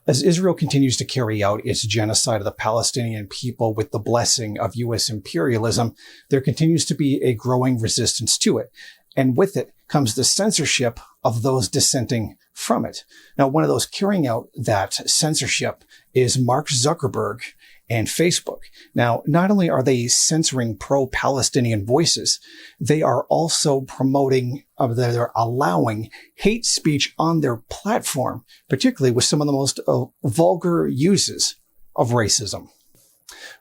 As Israel continues to carry out its genocide of the Palestinian people with the blessing of U.S. imperialism, there continues to be a growing resistance to it. And with it comes the censorship of those dissenting from it. Now, one of those carrying out that censorship is Mark Zuckerberg and Facebook. Now, not only are they censoring pro-Palestinian voices, they are also promoting, they're allowing hate speech on their platform, particularly with some of the most vulgar uses of racism.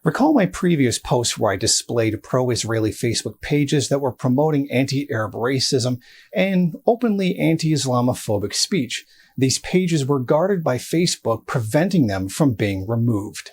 Recall my previous post where I displayed pro-Israeli Facebook pages that were promoting anti-Arab racism and openly anti-Islamophobic speech. These pages were guarded by Facebook, preventing them from being removed.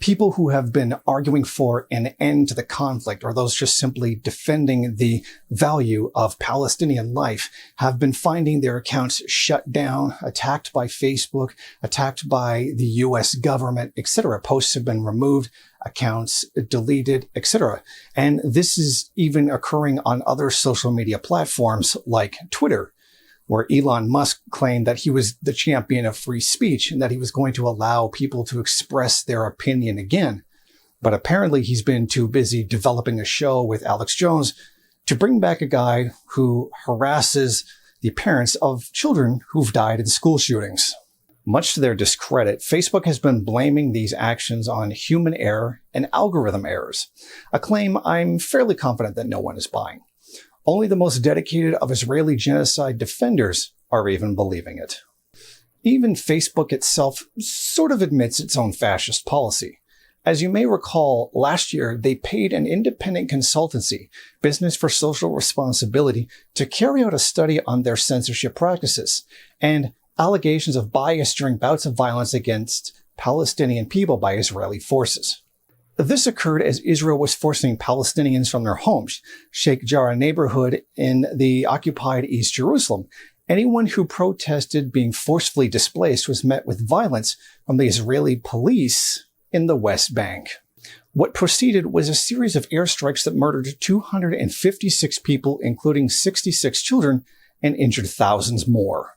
People who have been arguing for an end to the conflict, or those just simply defending the value of Palestinian life, have been finding their accounts shut down, attacked by Facebook, attacked by the US government, etc. Posts have been removed, accounts deleted, etc. And this is even occurring on other social media platforms like Twitter, where Elon Musk claimed that he was the champion of free speech and that he was going to allow people to express their opinion again. But apparently he's been too busy developing a show with Alex Jones to bring back a guy who harasses the parents of children who've died in school shootings. Much to their discredit, Facebook has been blaming these actions on human error and algorithm errors, a claim I'm fairly confident that no one is buying. Only the most dedicated of Israeli genocide defenders are even believing it. Even Facebook itself sort of admits its own fascist policy. As you may recall, last year they paid an independent consultancy, Business for Social Responsibility, to carry out a study on their censorship practices and allegations of bias during bouts of violence against Palestinian people by Israeli forces. This occurred as Israel was forcing Palestinians from their homes, Sheikh Jarrah neighborhood in the occupied East Jerusalem. Anyone who protested being forcefully displaced was met with violence from the Israeli police in the West Bank. What proceeded was a series of airstrikes that murdered 256 people, including 66 children, and injured thousands more.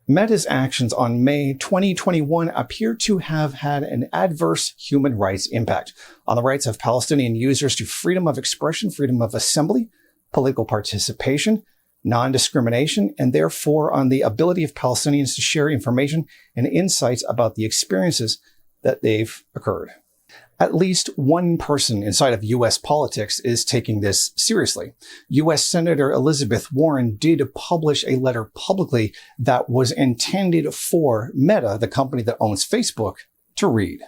Meta's actions on May 2021 appear to have had an adverse human rights impact on the rights of Palestinian users to freedom of expression, freedom of assembly, political participation, non-discrimination, and therefore on the ability of Palestinians to share information and insights about the experiences that they've occurred. At least one person inside of U.S. politics is taking this seriously. U.S. Senator Elizabeth Warren did publish a letter publicly that was intended for Meta, the company that owns Facebook, to read.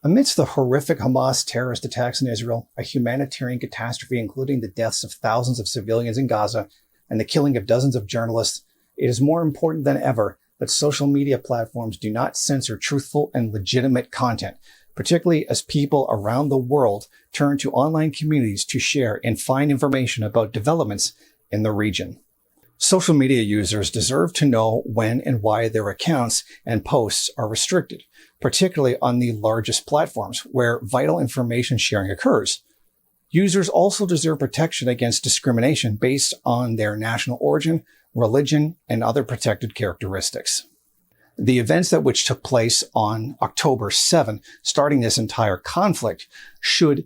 Amidst the horrific Hamas terrorist attacks in Israel, a humanitarian catastrophe including the deaths of thousands of civilians in Gaza and the killing of dozens of journalists, it is more important than ever that social media platforms do not censor truthful and legitimate content, particularly as people around the world turn to online communities to share and find information about developments in the region. Social media users deserve to know when and why their accounts and posts are restricted, particularly on the largest platforms where vital information sharing occurs. Users also deserve protection against discrimination based on their national origin, religion, and other protected characteristics. The events that which took place on October 7, starting this entire conflict, should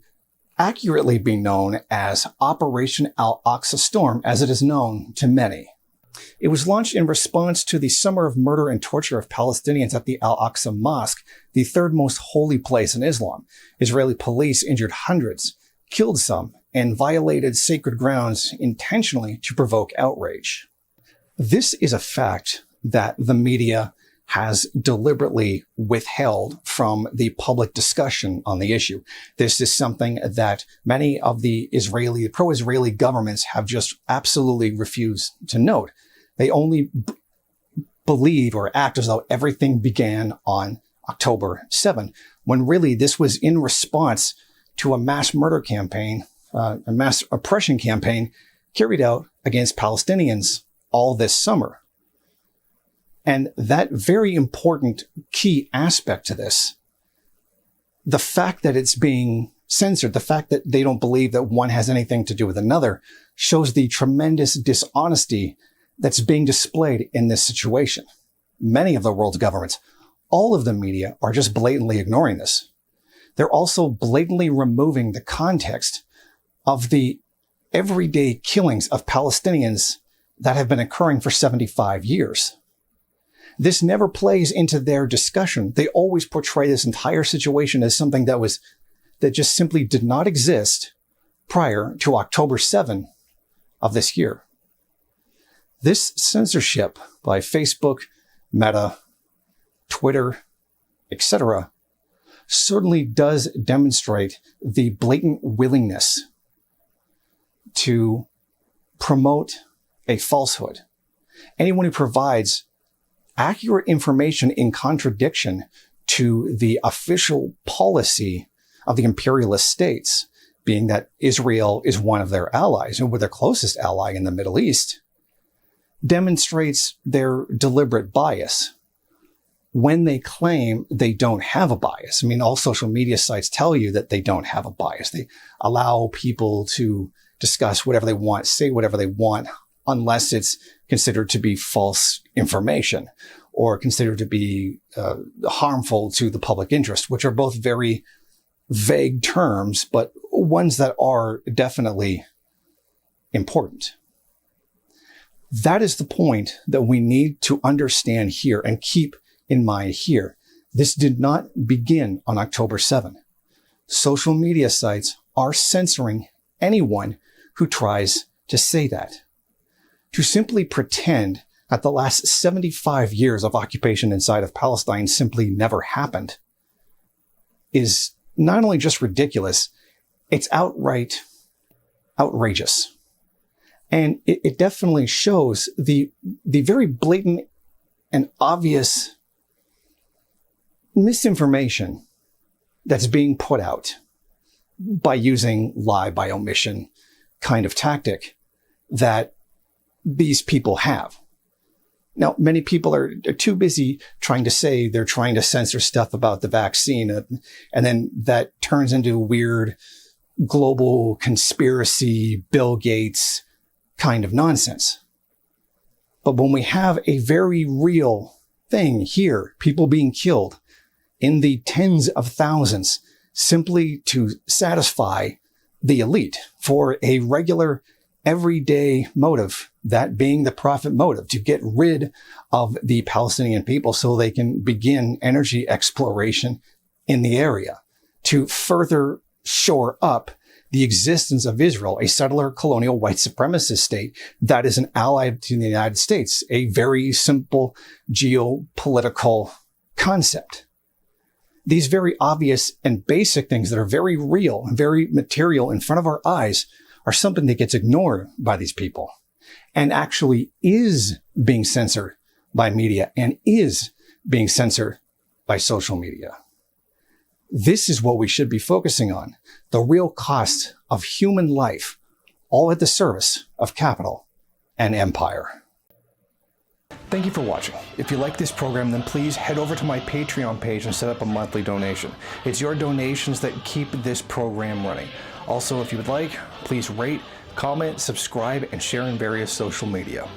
accurately be known as Operation Al-Aqsa Storm, as it is known to many. It was launched in response to the summer of murder and torture of Palestinians at the Al-Aqsa Mosque, the third most holy place in Islam. Israeli police injured hundreds, killed some, and violated sacred grounds intentionally to provoke outrage. This is a fact that the media has deliberately withheld from the public discussion on the issue. This is something that many of the pro-Israeli governments have just absolutely refused to note. They only believe or act as though everything began on October 7, when really this was in response to a mass murder campaign, a mass oppression campaign carried out against Palestinians all this summer. And that very important key aspect to this, the fact that it's being censored, the fact that they don't believe that one has anything to do with another, shows the tremendous dishonesty that's being displayed in this situation. Many of the world's governments all of the media are just blatantly ignoring this. They're also blatantly removing the context of the everyday killings of Palestinians that have been occurring for 75 years. This never plays into their discussion. They always portray this entire situation as something that just simply did not exist prior to October 7 of this year. This censorship by Facebook, Meta, Twitter, etc., certainly does demonstrate the blatant willingness to promote a falsehood. Anyone who provides accurate information in contradiction to the official policy of the imperialist states, being that Israel is one of their allies and their closest ally in the Middle East, demonstrates their deliberate bias when they claim they don't have a bias. I mean, all social media sites tell you that they don't have a bias. They allow people to discuss whatever they want, say whatever they want, unless it's considered to be false information or considered to be harmful to the public interest, which are both very vague terms, but ones that are definitely important. That is the point that we need to understand here and keep in mind here. This did not begin on October 7. Social media sites are censoring anyone who tries to say that. To simply pretend that the last 75 years of occupation inside of Palestine simply never happened is not only just ridiculous, it's outright outrageous. And it definitely shows the very blatant and obvious misinformation that's being put out by using lie by omission kind of tactic that these people have. Now, many people are too busy trying to say they're trying to censor stuff about the vaccine, and then that turns into weird global conspiracy, Bill Gates kind of nonsense. But when we have a very real thing here, people being killed in the tens of thousands simply to satisfy the elite for a regular everyday motive, that being the profit motive, to get rid of the Palestinian people so they can begin energy exploration in the area, to further shore up the existence of Israel, a settler colonial white supremacist state that is an ally to the United States, a very simple geopolitical concept. These very obvious and basic things that are very real, very material in front of our eyes are something that gets ignored by these people and actually is being censored by media and is being censored by social media. This is what we should be focusing on, the real cost of human life, all at the service of capital and empire. Thank you for watching. If you like this program, then please head over to my Patreon page and set up a monthly donation. It's your donations that keep this program running. Also, if you would like, please rate, comment, subscribe, and share in various social media.